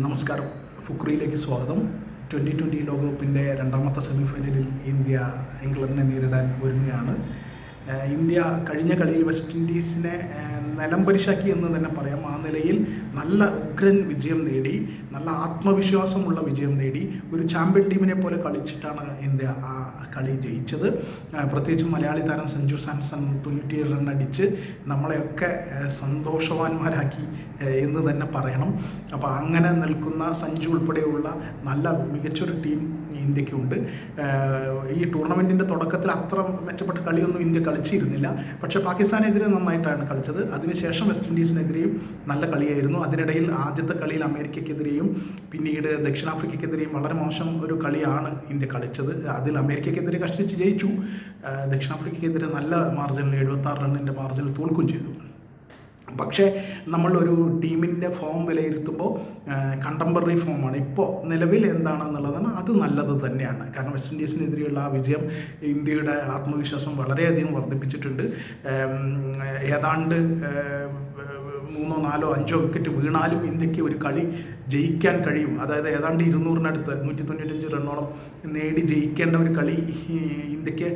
നമസ്കാരം. ഫുക്രിയിലേക്ക് സ്വാഗതം. 2020 ലോകകപ്പിൻ്റെ രണ്ടാമത്തെ സെമിഫൈനലിൽ ഇന്ത്യ ഇംഗ്ലണ്ടിനെ നേരിടാൻ ഒരുങ്ങുകയാണ്. ഇന്ത്യ കഴിഞ്ഞ കളിയിൽ വെസ്റ്റ് ഇൻഡീസിനെ നിലംപരിശാക്കി എന്ന് തന്നെ പറയാം. ആ നിലയിൽ നല്ല ഉഗ്രൻ വിജയം നേടി, നല്ല ആത്മവിശ്വാസമുള്ള വിജയം നേടി, ഒരു ചാമ്പ്യൻ ടീമിനെ പോലെ കളിച്ചിട്ടാണ് ഇന്ത്യ ആ കളി ജയിച്ചത്. പ്രത്യേകിച്ച് മലയാളി താരം സഞ്ജു സാംസൺ 97 റൺ അടിച്ച് നമ്മളെയൊക്കെ സന്തോഷവാന്മാരാക്കി എന്ന് തന്നെ പറയണം. അപ്പോൾ അങ്ങനെ നിൽക്കുന്ന സഞ്ജു ഉൾപ്പെടെയുള്ള നല്ല മികച്ചൊരു ടീം ഇന്ത്യക്കുണ്ട്. ഈ ടൂർണമെൻറ്റിൻ്റെ തുടക്കത്തിൽ അത്ര മെച്ചപ്പെട്ട കളിയൊന്നും ഇന്ത്യ കളിച്ചിരുന്നില്ല. പക്ഷേ പാകിസ്ഥാനെതിരെ നന്നായിട്ടാണ് കളിച്ചത്. അതിനുശേഷം വെസ്റ്റ് ഇൻഡീസിനെതിരെയും നല്ല കളിയായിരുന്നു. അതിനിടയിൽ ആദ്യത്തെ കളിയിൽ അമേരിക്കയ്ക്കെതിരെയും പിന്നീട് ദക്ഷിണാഫ്രിക്കയ്ക്കെതിരെയും വളരെ മോശം ഒരു കളിയാണ് ഇന്ത്യ കളിച്ചത്. അതിൽ അമേരിക്കയ്ക്കെതിരെ കഷ്ടിച്ച് ജയിച്ചു. ദക്ഷിണാഫ്രിക്കയ്ക്കെതിരെ നല്ല മാർജിനിൽ 76 റണ്ണിൻ്റെ മാർജിനിൽ തോൽക്കുകയും ചെയ്തു. പക്ഷേ നമ്മളൊരു ടീമിൻ്റെ ഫോം വിലയിരുത്തുമ്പോൾ കണ്ടംപററി ഫോമാണ് ഇപ്പോൾ നിലവിൽ എന്താണെന്നുള്ളതാണ്. അത് നല്ലത് തന്നെയാണ്. കാരണം വെസ്റ്റ് ഇൻഡീസിനെതിരെയുള്ള ആ വിജയം ഇന്ത്യയുടെ ആത്മവിശ്വാസം വളരെയധികം വർദ്ധിപ്പിച്ചിട്ടുണ്ട്. ഏതാണ്ട് 3, 4, 5 വിക്കറ്റ് വീണാലും ഇന്ത്യക്ക് ഒരു കളി ജയിക്കാൻ കഴിയും. അതായത് ഏതാണ്ട് 200-നടുത്ത് 195 റണ്ണോളം നേടി ജയിക്കേണ്ട ഒരു കളി ഇന്ത്യക്ക്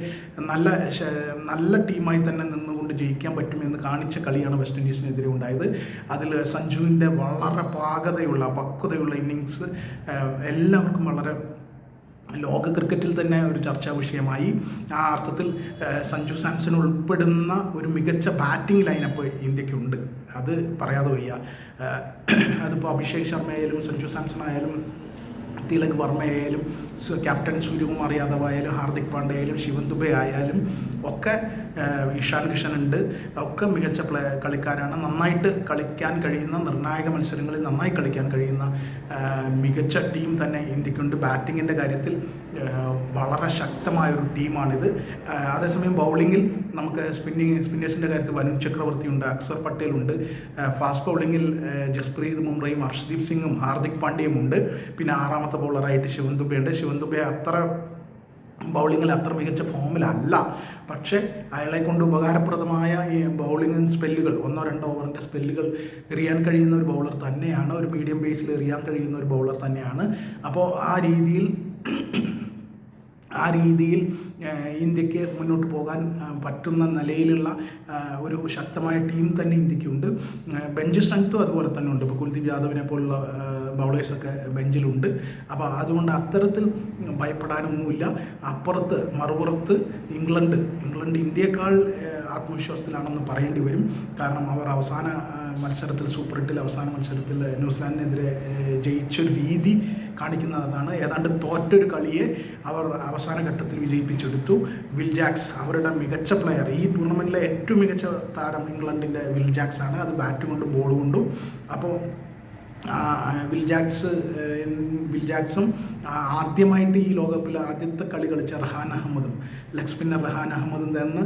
നല്ല ടീമായി തന്നെ നിന്നുകൊണ്ട് ജയിക്കാൻ പറ്റുമെന്ന് കാണിച്ച കളിയാണ് വെസ്റ്റ് ഇൻഡീസിനെതിരെ ഉണ്ടായത്. അതിൽ സഞ്ജുവിൻ്റെ വളരെ പക്വതയുള്ള ഇന്നിങ്സ് എല്ലാവർക്കും വളരെ ലോക ക്രിക്കറ്റിൽ തന്നെ ഒരു ചർച്ചാ വിഷയമായി. ആ അർത്ഥത്തിൽ സഞ്ജു സാംസൺ ഉൾപ്പെടുന്ന ഒരു മികച്ച ബാറ്റിംഗ് ലൈനപ്പ് ഇന്ത്യക്കുണ്ട്. അത് പറയാതെ വയ്യ. അതിപ്പോൾ അഭിഷേക് ശർമ്മയായാലും സഞ്ജു സാംസൺ ആയാലും തിലക് വർമ്മയായാലും ക്യാപ്റ്റൻ സൂര്യകുമാർ യാദവ് ആയാലും ഹാർദിക് പാണ്ഡ്യ ആയാലും ശിവൻ ദുബെ ആയാലും ഒക്കെ ഇഷാൻ കിഷൻ ഉണ്ട്. ഒക്കെ മികച്ച കളിക്കാരാണ്. നന്നായിട്ട് കളിക്കാൻ കഴിയുന്ന, നിർണായക മത്സരങ്ങളിൽ നന്നായി കളിക്കാൻ കഴിയുന്ന മികച്ച ടീം തന്നെ ഇന്ത്യക്കുണ്ട്. ബാറ്റിങ്ങിൻ്റെ കാര്യത്തിൽ വളരെ ശക്തമായൊരു ടീമാണിത്. അതേസമയം ബൗളിങ്ങിൽ നമുക്ക് സ്പിന്നേഴ്സിൻ്റെ കാര്യത്തിൽ വരുൺ ചക്രവർത്തിയുണ്ട്, അക്സർ പട്ടേലുണ്ട്. ഫാസ്റ്റ് ബൗളിങ്ങിൽ ജസ്പ്രീത് ബുംറയും ഹർഷ്ദീപ് സിംഗും ഹാർദിക് പാണ്ഡ്യയും ഉണ്ട്. പിന്നെ 6ാമത്തെ ബൗളറായിട്ട് ശിവൻ ദുബെ ഉണ്ട്. ശിവൻ ദുബെ ബൗളിങ്ങിൽ അത്ര മികച്ച ഫോമിലല്ല. പക്ഷേ അയാളെ കൊണ്ട് ഉപകാരപ്രദമായ ഈ ബൗളിംഗ് സ്പെല്ലുകൾ 1-2 ഓവറിൻ്റെ സ്പെല്ലുകൾ എറിയാൻ കഴിയുന്ന ഒരു ബൗളർ തന്നെയാണ്. ഒരു മീഡിയം ബേസിൽ എറിയാൻ കഴിയുന്ന ഒരു ബൗളർ തന്നെയാണ്. അപ്പോൾ ആ രീതിയിൽ ഇന്ത്യക്ക് മുന്നോട്ട് പോകാൻ പറ്റുന്ന നിലയിലുള്ള ഒരു ശക്തമായ ടീം തന്നെ ഇന്ത്യക്കുണ്ട്. ബെഞ്ച് സ്ട്രെങ്ത്തും അതുപോലെ തന്നെ ഉണ്ട്. ഇപ്പോൾ കുൽദീപ് യാദവിനെ പോലുള്ള ബൗളേഴ്സൊക്കെ ബെഞ്ചിലുണ്ട്. അപ്പോൾ അതുകൊണ്ട് അത്തരത്തിൽ ഭയപ്പെടാനൊന്നുമില്ല. മറുപുറത്ത് ഇംഗ്ലണ്ട് ഇന്ത്യയെക്കാൾ ആത്മവിശ്വാസത്തിലാണെന്ന് പറയേണ്ടി വരും. കാരണം അവർ അവസാന മത്സരത്തിൽ സൂപ്പർ 8 അവസാന മത്സരത്തിൽ ന്യൂസിലാൻഡിനെതിരെ ജയിച്ചൊരു രീതി കാണിക്കുന്നതാണ്. ഏതാണ്ട് തോറ്റൊരു കളിയെ അവർ അവസാന ഘട്ടത്തിൽ വിജയിപ്പിച്ചെടുത്തു. വിൽ ജാക്സ് അവരുടെ മികച്ച പ്ലെയർ, ഈ ടൂർണമെൻറ്റിലെ ഏറ്റവും മികച്ച താരം ഇംഗ്ലണ്ടിൻ്റെ വിൽ ജാക്സ് ആണ്. അത് ബാറ്റ് കൊണ്ടും ബോൾ കൊണ്ടും. അപ്പോൾ വിൽ ജാക്സും ആദ്യമായിട്ട് ഈ ലോകകപ്പിൽ ആദ്യത്തെ കളി കളിച്ച റഹാൻ അഹമ്മദും, ലെഗ് സ്പിന്നർ റഹാൻ അഹമ്മദും തന്നെ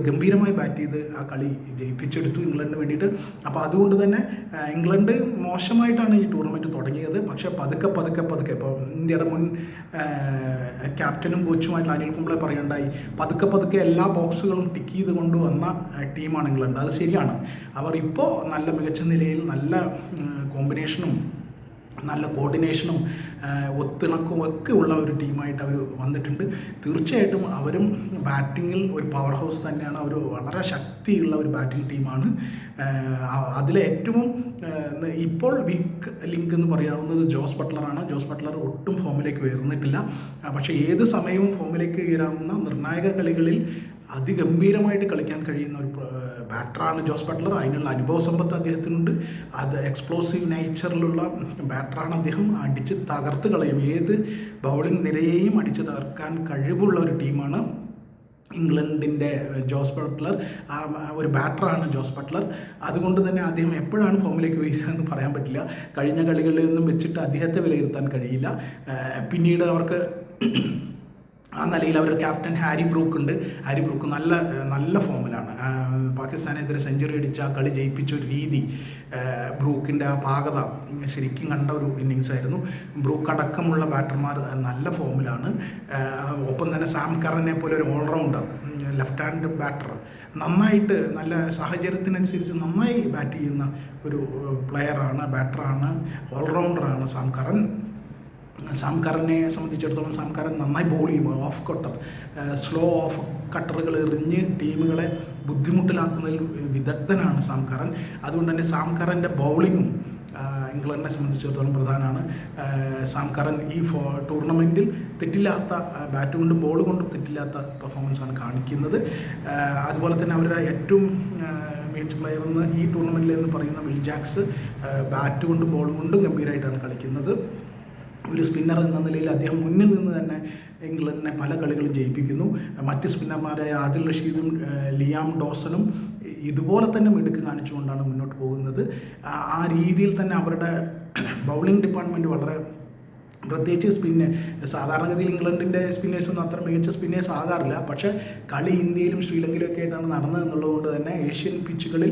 ഗംഭീരമായി ബാറ്റ് ചെയ്ത് ആ കളി ജയിപ്പിച്ചെടുത്തു ഇംഗ്ലണ്ടിന് വേണ്ടിയിട്ട്. അപ്പോൾ അതുകൊണ്ട് തന്നെ ഇംഗ്ലണ്ട് മോശമായിട്ടാണ് ഈ ടൂർണമെൻറ്റ് തുടങ്ങിയത്. പക്ഷേ പതുക്കെ ഇപ്പോൾ ഇന്ത്യയുടെ മുൻ ക്യാപ്റ്റനും കോച്ചുമായിട്ടുള്ള അനിൽ കുംബ്ലെ പറയുണ്ടായി, പതുക്കെ എല്ലാ ബോക്സുകളും ടിക്ക് ചെയ്ത് കൊണ്ടുവന്ന ടീമാണ് ഇംഗ്ലണ്ട്. അത് ശരിയാണ്. അവർ ഇപ്പോൾ നല്ല മികച്ച നിലയിൽ നല്ല കോമ്പിനേഷനും നല്ല കോർഡിനേഷനും ഒത്തിണക്കും ഒക്കെ ഉള്ള ഒരു ടീമായിട്ട് അവർ വന്നിട്ടുണ്ട്. തീർച്ചയായിട്ടും അവരും ബാറ്റിങ്ങിൽ ഒരു പവർ ഹൗസ് തന്നെയാണ്. അവർ വളരെ ശക്തിയുള്ള ഒരു ബാറ്റിംഗ് ടീമാണ്. അതിലേറ്റവും ഇപ്പോൾ വീക്ക് ലിങ്ക് എന്ന് പറയാവുന്നത് ജോസ് ബട്ട്ലറാണ്. ജോസ് ബട്ട്ലർ ഒട്ടും ഫോമിലേക്ക് ഉയർന്നിട്ടില്ല. പക്ഷേ ഏത് സമയവും ഫോമിലേക്ക് ഉയരാവുന്ന നിർണായക കളികളിൽ അതിഗംഭീരമായിട്ട് കളിക്കാൻ കഴിയുന്ന ഒരു ബാറ്ററാണ് ജോസ് ബട്ട്ലർ. അതിനുള്ള അനുഭവ സമ്പത്ത് അദ്ദേഹത്തിനുണ്ട്. അത് എക്സ്പ്ലോസീവ് നേച്ചറിലുള്ള ബാറ്ററാണ് അദ്ദേഹം. അടിച്ച് തകർത്ത് കളയും, ഏത് ബൗളിംഗ് നിരയെയും അടിച്ച് തകർക്കാൻ കഴിവുള്ള ഒരു ടീമാണ് ഇംഗ്ലണ്ടിൻ്റെ ജോസ് ബട്ട്ലർ. ഒരു ബാറ്ററാണ് ജോസ് ബട്ട്ലർ. അതുകൊണ്ട് തന്നെ അദ്ദേഹം എപ്പോഴാണ് ഫോമിലേക്ക് വരിക എന്ന് പറയാൻ പറ്റില്ല. കഴിഞ്ഞ കളികളിൽ നിന്നും വെച്ചിട്ട് അദ്ദേഹത്തെ വിലയിരുത്താൻ കഴിയില്ല. പിന്നീട് അവർക്ക് ആ നിലയിൽ അവരുടെ ക്യാപ്റ്റൻ ഹാരി ബ്രൂക്ക് ഉണ്ട്. ഹാരി ബ്രൂക്ക് നല്ല ഫോമിലാണ്. പാകിസ്ഥാനെതിരെ സെഞ്ചുറി അടിച്ച് ആ കളി ജയിപ്പിച്ച ഒരു രീതി, ബ്രൂക്കിൻ്റെ ആ പാകത ശരിക്കും കണ്ട ഒരു ഇന്നിങ്സ് ആയിരുന്നു. ബ്രൂക്ക് അടക്കമുള്ള ബാറ്റർമാർ നല്ല ഫോമിലാണ്. ഒപ്പം തന്നെ സാം കറനെ പോലെ ഒരു ഓൾറൗണ്ടർ ലെഫ്റ്റ് ഹാൻഡ് ബാറ്റർ നന്നായിട്ട് നല്ല സാഹചര്യത്തിനനുസരിച്ച് നന്നായി ബാറ്റ് ചെയ്യുന്ന ഒരു പ്ലെയറാണ്, ബാറ്ററാണ്, ഓൾറൗണ്ടറാണ് സാം കറനെ സംബന്ധിച്ചിടത്തോളം സാം കറൻ നന്നായി ബോൾ ചെയ്യും. ഓഫ് കട്ടർ, സ്ലോ ഓഫ് കട്ടറുകൾ എറിഞ്ഞ് ടീമുകളെ ബുദ്ധിമുട്ടിലാക്കുന്നതിൽ വിദഗ്ധനാണ് സാം കറൻ. അതുകൊണ്ട് തന്നെ സാം കറൻ്റെ ബൗളിങ്ങും ഇംഗ്ലണ്ടിനെ സംബന്ധിച്ചിടത്തോളം പ്രധാനമാണ്. സാം കറൻ ഈ ടൂർണമെൻറ്റിൽ തെറ്റില്ലാത്ത ബാറ്റ് കൊണ്ടും ബോൾ കൊണ്ടും തെറ്റില്ലാത്ത പെർഫോമൻസാണ് കാണിക്കുന്നത്. അതുപോലെ തന്നെ അവരുടെ ഏറ്റവും മികച്ച പ്ലെയർ എന്ന് ഈ ടൂർണമെൻറ്റിൽ എന്ന് പറയുന്ന വിൽ ജാക്സ് ബാറ്റ് കൊണ്ടും ബോൾ കൊണ്ടും ഗംഭീരമായിട്ടാണ് കളിക്കുന്നത്. ഒരു സ്പിന്നർ എന്ന നിലയിൽ അദ്ദേഹം മുന്നിൽ നിന്ന് തന്നെ ഇംഗ്ലണ്ടിനെ പല കളികളും ജയിപ്പിക്കുന്നു. മറ്റ് സ്പിന്നർമാരായ ആദിൽ റഷീദും ലിയാം ഡോസനും ഇതുപോലെ തന്നെ മിടുക്ക് കാണിച്ചുകൊണ്ടാണ് മുന്നോട്ട് പോകുന്നത്. ആ രീതിയിൽ തന്നെ അവരുടെ ബൗളിംഗ് ഡിപ്പാർട്ട്മെൻറ്റ് വളരെ, പ്രത്യേകിച്ച് സാധാരണഗതിയിൽ ഇംഗ്ലണ്ടിൻ്റെ സ്പിന്നേഴ്സൊന്നും അത്ര മികച്ച സ്പിന്നേഴ്സ് ആകാറില്ല. പക്ഷേ കളി ഇന്ത്യയിലും ശ്രീലങ്കയിലൊക്കെ ആയിട്ടാണ് നടന്നത് എന്നുള്ളതുകൊണ്ട് തന്നെ ഏഷ്യൻ പിച്ചുകളിൽ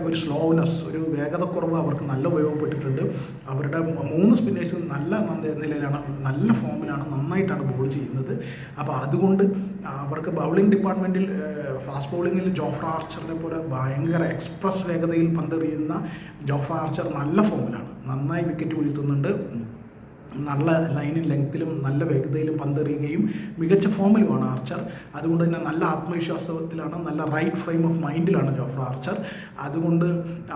ഒരു സ്ലോനെസ്, ഒരു വേഗതക്കുറവ് അവർക്ക് നല്ല ഉപയോഗപ്പെട്ടിട്ടുണ്ട്. അവരുടെ 3 സ്പിന്നേഴ്സും നല്ല നിലയിലാണ്, നല്ല ഫോമിലാണ്, നന്നായിട്ടാണ് ബോൾ ചെയ്യുന്നത്. അപ്പോൾ അതുകൊണ്ട് അവർക്ക് ബൗളിംഗ് ഡിപ്പാർട്ട്മെൻറ്റിൽ ഫാസ്റ്റ് ബൗളിങ്ങിൽ ജോഫ്ര ആർച്ചറിനെ പോലെ ഭയങ്കര എക്സ്പ്രസ് വേഗതയിൽ പന്തെറിയുന്ന ജോഫ്ര ആർച്ചർ നല്ല ഫോമിലാണ്, നന്നായി വിക്കറ്റ് വീഴ്ത്തുന്നുണ്ട്. നല്ല ലൈനും ലെങ്ത്തിലും നല്ല വേഗതയിലും പന്തെറിയുകയും മികച്ച ഫോമിലുമാണ് ആർച്ചർ. അതുകൊണ്ട് തന്നെ നല്ല ആത്മവിശ്വാസത്തിലാണ്, നല്ല റൈറ്റ് ഫ്രെയിം ഓഫ് മൈൻഡിലാണ് ജോഫ്ര ആർച്ചർ. അതുകൊണ്ട്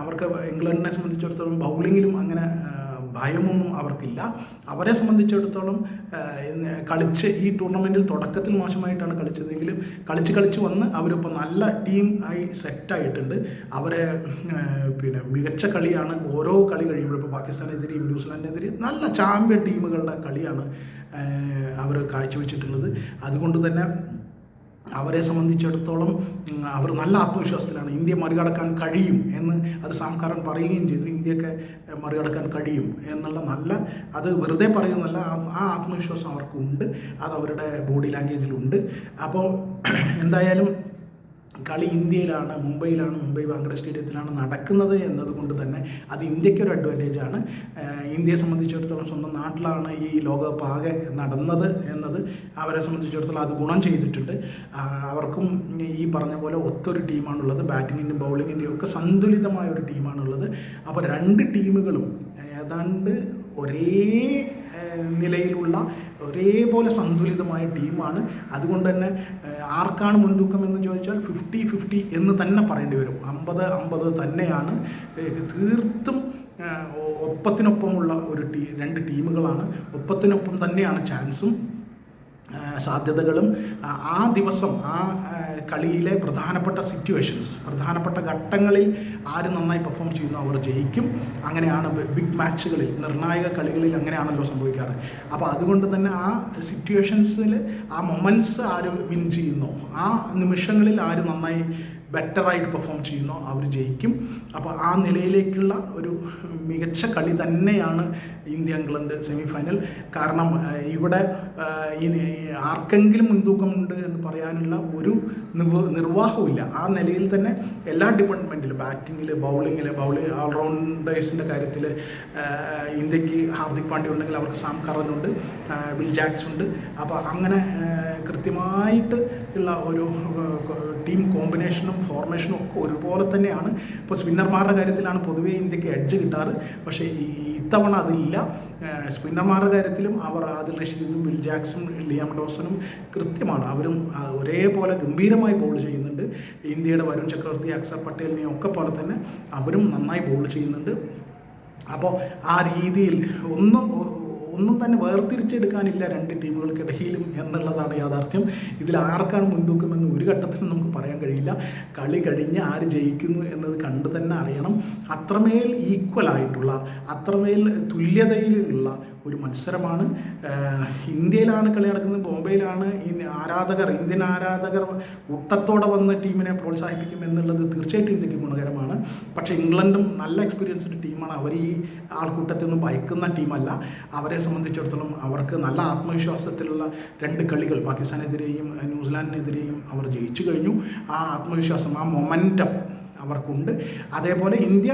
അവർക്ക് ഇംഗ്ലണ്ടിനെ സംബന്ധിച്ചിടത്തോളം ബൗളിങ്ങിലും അങ്ങനെ ഭയമൊന്നും അവർക്കില്ല. അവരെ സംബന്ധിച്ചിടത്തോളം കളിച്ച് ഈ ടൂർണമെൻറ്റിൽ തുടക്കത്തിൽ മോശമായിട്ടാണ് കളിച്ചതെങ്കിലും കളിച്ച് വന്ന് അവരിപ്പോൾ നല്ല ടീം ആയി സെറ്റായിട്ടുണ്ട്. അവരെ മികച്ച കളിയാണ് ഓരോ കളി കഴിയുമ്പോൾ. ഇപ്പോൾ പാകിസ്ഥാനെതിരെയും ന്യൂസിലാൻഡിനെതിരെയും നല്ല ചാമ്പ്യൻ ടീമുകളുടെ കളിയാണ് അവർ കാഴ്ചവെച്ചിട്ടുള്ളത്. അതുകൊണ്ട് തന്നെ അവരെ സംബന്ധിച്ചിടത്തോളം അവർ നല്ല ആത്മവിശ്വാസത്തിലാണ്. ഇന്ത്യ മറികടക്കാൻ കഴിയും എന്ന് അത് സാം കറൻ പറയുകയും ചെയ്തു. ഇന്ത്യക്ക് മറികടക്കാൻ കഴിയും എന്നുള്ള അത് വെറുതെ പറയുന്നതല്ല, ആ ആത്മവിശ്വാസം അവർക്കുണ്ട്. അത് അവരുടെ ബോഡി ലാംഗ്വേജിലുണ്ട്. അപ്പോൾ എന്തായാലും കളി ഇന്ത്യയിലാണ്, മുംബൈ വാങ്കഡെ സ്റ്റേഡിയത്തിലാണ് നടക്കുന്നത് എന്നതുകൊണ്ട് തന്നെ അത് ഇന്ത്യക്കൊരു അഡ്വാൻറ്റേജാണ്. ഇന്ത്യയെ സംബന്ധിച്ചിടത്തോളം സ്വന്തം നാട്ടിലാണ് ഈ ലോകകപ്പ് ആകെ നടന്നത് എന്നത് അവരെ സംബന്ധിച്ചിടത്തോളം അത് ഗുണം ചെയ്തിട്ടുണ്ട്. അവർക്കും ഈ പറഞ്ഞ പോലെ ഒത്തൊരു ടീമാണുള്ളത്. ബാറ്റിങ്ങിൻ്റെയും ബൗളിങ്ങിൻ്റെയും ഒക്കെ സന്തുലിതമായ ഒരു ടീമാണുള്ളത്. അപ്പോൾ 2 ടീമുകളും ഏതാണ്ട് ഒരേ നിലയിലുള്ള ഒരേപോലെ സന്തുലിതമായ ടീമാണ്. അതുകൊണ്ട് തന്നെ ആർക്കാണ് മുൻതൂക്കം എന്ന് ചോദിച്ചാൽ 50-50 എന്ന് തന്നെ പറയേണ്ടി വരും. 50-50 തന്നെയാണ്. തീർത്തും ഒപ്പത്തിനൊപ്പമുള്ള 2 ടീമുകളാണ്. ഒപ്പത്തിനൊപ്പം തന്നെയാണ് ചാൻസും സാധ്യതകളും. ആ ദിവസം ആ കളിയിലെ പ്രധാനപ്പെട്ട സിറ്റുവേഷൻസ്, പ്രധാനപ്പെട്ട ഘട്ടങ്ങളിൽ ആര് നന്നായി പെർഫോം ചെയ്യുന്നു അവർ ജയിക്കും. അങ്ങനെയാണ് ബിഗ് മാച്ചുകളിൽ, നിർണായക കളികളിൽ അങ്ങനെയാണല്ലോ സംഭവിക്കാറ്. അപ്പോൾ അതുകൊണ്ട് തന്നെ ആ സിറ്റുവേഷൻസിൽ ആ മൊമെൻറ്റ്സ് ആര് വിൻ ചെയ്യുന്നോ, ആ നിമിഷങ്ങളിൽ ആര് നന്നായി ബെറ്ററായിട്ട് പെർഫോം ചെയ്യുന്നോ അവർ ജയിക്കും. അപ്പോൾ ആ നിലയിലേക്കുള്ള ഒരു മികച്ച കളി തന്നെയാണ് ഇന്ത്യ ഇംഗ്ലണ്ട് സെമി ഫൈനൽ. കാരണം ഇവിടെ ആർക്കെങ്കിലും മുൻതൂക്കമുണ്ട് എന്ന് പറയാനുള്ള ഒരു നിർവാഹവുമില്ല. ആ നിലയിൽ തന്നെ എല്ലാ ഡിപ്പാർട്ട്മെൻറ്റിലും, ബാറ്റിങ്ങിൽ, ബൗളിങ്ങിൽ, ഓൾറൗണ്ടേഴ്സിൻ്റെ കാര്യത്തിൽ ഇന്ത്യക്ക് ഹാർദിക് പാണ്ഡ്യ ഉണ്ടെങ്കിൽ അവർക്ക് സാം കറൻ ഉണ്ട്, വിൽ ജാക്സ് ഉണ്ട്. അപ്പോൾ അങ്ങനെ കൃത്യമായിട്ട് ഉള്ള ഒരു ടീം കോമ്പിനേഷനും ഫോർമേഷനും ഒക്കെ ഒരുപോലെ തന്നെയാണ്. ഇപ്പോൾ സ്പിന്നർമാരുടെ കാര്യത്തിലാണ് പൊതുവേ ഇന്ത്യക്ക് എഡ്ജ് കിട്ടാറ്. പക്ഷേ ഇത്തവണ അതില്ല. സ്പിന്നർമാരുടെ കാര്യത്തിലും അവർ ആദിൽ റഷീദും വിൽ ജാക്സും ലിയാം ഡോസനും കൃത്യമാണ്. അവരും ഒരേപോലെ ഗംഭീരമായി ബോൾ ചെയ്യുന്നുണ്ട്. ഇന്ത്യയുടെ വരുൺ ചക്രവർത്തി, അക്സർ പട്ടേലിനെയും ഒക്കെ പോലെ തന്നെ അവരും നന്നായി ബോൾ ചെയ്യുന്നുണ്ട്. അപ്പോൾ ആ രീതിയിൽ ഒന്നും തന്നെ വേർതിരിച്ചെടുക്കാനില്ല 2 ടീമുകൾക്കിടയിലും എന്നുള്ളതാണ് യാഥാർത്ഥ്യം. ഇതിൽ ആർക്കാണ് മുൻതൂക്കമെന്ന് ഒരു ഘട്ടത്തിലും നമുക്ക് പറയാൻ കഴിയില്ല. കളി കഴിഞ്ഞ് ആര് ജയിക്കുന്നു എന്നത് കണ്ടു തന്നെ അറിയണം. അത്രമേൽ ഈക്വലായിട്ടുള്ള, അത്രമേൽ തുല്യതയിലുള്ള ഒരു മത്സരമാണ്. ഇന്ത്യയിലാണ് കളി നടക്കുന്നത്, ബോംബെയിലാണ്. ഇന്ത്യൻ ആരാധകർ കൂട്ടത്തോടെ വന്ന് ടീമിനെ പ്രോത്സാഹിപ്പിക്കും എന്നുള്ളത് തീർച്ചയായിട്ടും ഇന്ത്യക്ക് ഗുണകരമാണ്. പക്ഷേ ഇംഗ്ലണ്ടും നല്ല എക്സ്പീരിയൻസ്ഡ് ടീമാണ്. അവർ ഈ ആൾക്കൂട്ടത്തിൽ നിന്ന് ഭയക്കുന്ന ടീമല്ല. അവരെ സംബന്ധിച്ചിടത്തോളം അവർക്ക് നല്ല ആത്മവിശ്വാസത്തിലുള്ള 2 കളികൾ പാകിസ്ഥാനെതിരെയും ന്യൂസിലാൻഡിനെതിരെയും അവർ ജയിച്ചു കഴിഞ്ഞു. ആ ആത്മവിശ്വാസം, ആ മൊമെൻറ്റം അവർക്കുണ്ട്. അതേപോലെ ഇന്ത്യ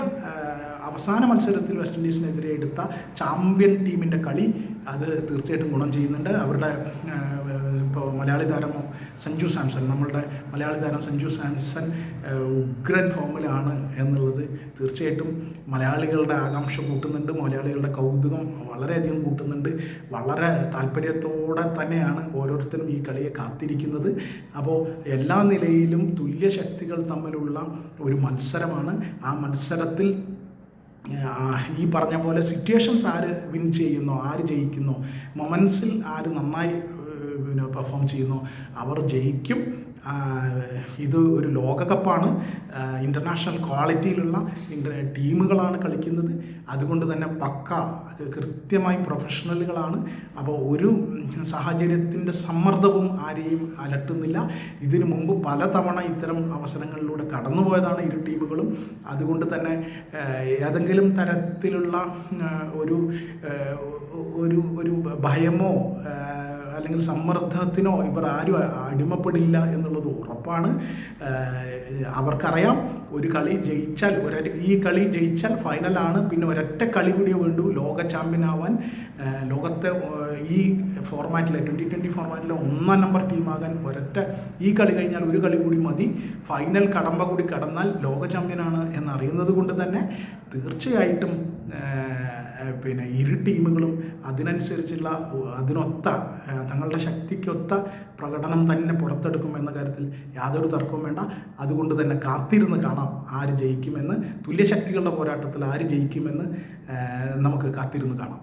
അവസാന മത്സരത്തിൽ വെസ്റ്റ് ഇൻഡീസിനെതിരെ എടുത്ത ചാമ്പ്യൻ ടീമിൻ്റെ കളി അത് തീർച്ചയായിട്ടും ഗുണം ചെയ്യുന്നുണ്ട്. അവരുടെ ഇപ്പോൾ മലയാളി താരം സഞ്ജു സാംസൺ, നമ്മളുടെ മലയാളി താരം സഞ്ജു സാംസൺ ഉഗ്രൻ ഫോമിലാണ് എന്നുള്ളത് തീർച്ചയായിട്ടും മലയാളികളുടെ ആകാംക്ഷ കൂട്ടുന്നുണ്ട്, മലയാളികളുടെ കൗതുകം വളരെയധികം കൂട്ടുന്നുണ്ട്. വളരെ താല്പര്യത്തോടെ തന്നെയാണ് ഓരോരുത്തരും ഈ കളിയെ കാത്തിരിക്കുന്നത്. അപ്പോൾ എല്ലാ നിലയിലും തുല്യ ശക്തികൾ തമ്മിലുള്ള ഒരു മത്സരമാണ്. ആ മത്സരത്തിൽ ഈ പറഞ്ഞ പോലെ സിറ്റുവേഷൻസ് ആര് വിൻ ചെയ്യുന്നോ, ആര് ജയിക്കുന്നോ, മൊമെൻറ്റ്സിൽ ആര് നന്നായി പെർഫോം ചെയ്യുന്നോ അവർ ജയിക്കും. ഇത് ഒരു ലോകകപ്പാണ്. ഇൻ്റർനാഷണൽ ക്വാളിറ്റിയിലുള്ള ടീമുകളാണ് കളിക്കുന്നത്. അതുകൊണ്ട് തന്നെ പക്ക കൃത്യമായി പ്രൊഫഷണലുകളാണ്. അപ്പോൾ ഒരു സാഹചര്യത്തിൻ്റെ സമ്മർദ്ദവും ആരെയും അലട്ടുന്നില്ല. ഇതിനു മുമ്പ് പലതവണ ഇത്തരം അവസരങ്ങളിലൂടെ കടന്നുപോയതാണ് ഇരു ടീമുകളും. അതുകൊണ്ട് തന്നെ ഏതെങ്കിലും തരത്തിലുള്ള ഒരു ഒരു ഒരു ഭയമോ അല്ലെങ്കിൽ സമ്മർദ്ദത്തിനോ ഇവർ ആരും അടിമപ്പെടില്ല എന്നുള്ളത് ഉറപ്പാണ്. അവർക്കറിയാം ഒരു കളി ജയിച്ചാൽ ഈ കളി ജയിച്ചാൽ ഫൈനലാണ്, പിന്നെ ഒരൊറ്റ കളി കൂടിയേ വേണ്ടൂ ലോക ചാമ്പ്യനാവാൻ. ലോകത്തെ ഈ ഫോർമാറ്റിലെ 2020 ഫോർമാറ്റിലെ 1-ാം നമ്പർ ടീമാകാൻ ഈ കളി കഴിഞ്ഞാൽ ഒരു കളി കൂടി മതി. ഫൈനൽ കടമ്പ കൂടി കടന്നാൽ ലോക ചാമ്പ്യനാണ് എന്നറിയുന്നത് കൊണ്ട് തന്നെ തീർച്ചയായിട്ടും പിന്നെ ഇരു ടീമുകളും അതിനനുസരിച്ചുള്ള അതിനൊത്ത തങ്ങളുടെ ശക്തിക്കൊത്ത പ്രകടനം തന്നെ പുറത്തെടുക്കും എന്ന കാര്യത്തിൽ യാതൊരു തർക്കവും വേണ്ട. അതുകൊണ്ട് തന്നെ കാത്തിരുന്ന് കാണാം ആര് ജയിക്കുമെന്ന്. തുല്യശക്തികളുടെ പോരാട്ടത്തിൽ ആര് ജയിക്കുമെന്ന് നമുക്ക് കാത്തിരുന്ന് കാണാം.